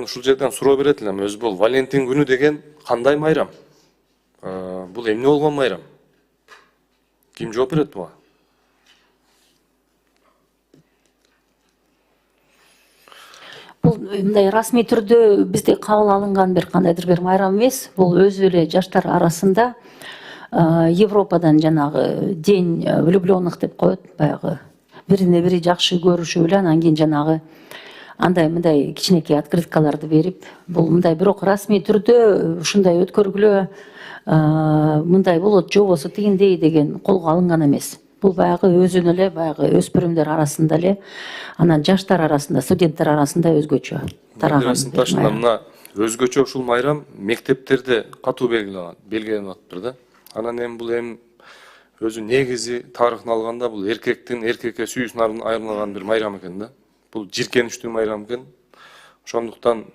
Ушул жерден суроо берет элем, өзү бул Валентин күнү деген кандай майрам? Бул эмне болгон майрам? Ким жооп берет буга? Бул мындай расмий түрдө бизде кабыл алынган бир кандайдыр бир майрам эмес. Бул өзү эле жаштар арасында Европадан жанагы день влюбленных деп коет, баягы бирине бири жакшы көрүшү белән анан кийин жанагы андай кичинекей открыткаларды берип, бул мындай бирок расмий түрдө ушундай өткөргүлө мындай болот, жобосу тигиндей деген колго алынган эмес. Бул баягы өзүнө эле баягы өспүрүмдөр арасында эле, анан жаштар арасында, студенттер арасында өзгөчө тараган. Мына өзгөчө ушул майрам мектептерде катуу белгиленип атыптыр да. Анан эми өзү негизи тарыхын алганда бул эркектин эркекке сүйүүсүн айырмалган бир майрам экен да. Бул жиркеничтүү майрам экен. Ошондуктан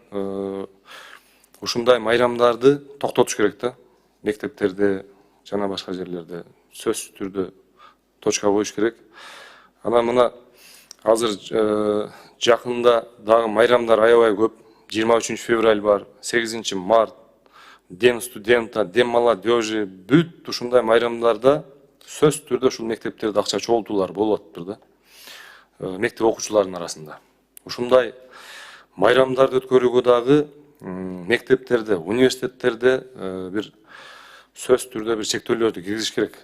ушундай майрамдарды токтотуш керек да. Мектептерде жана башка жерлерде сөзсүз түрдө точка коюш керек. Анан мына азыр жакында дагы майрамдар аябай көп. 23 февраль бар, 8 март, День студента, День молодежи, бүт ушундай майрамдарда сөзсүз түрдө ушул мектептерде акча чогултуулар болуп атыптыр да. Мектеп окуучуларынын арасында. Ушундай майрамдарды өткөрүүгө дагы мектептерде, университеттерде бир сөзсүз түрдө бир чектөөлөрдү киргизиш керек.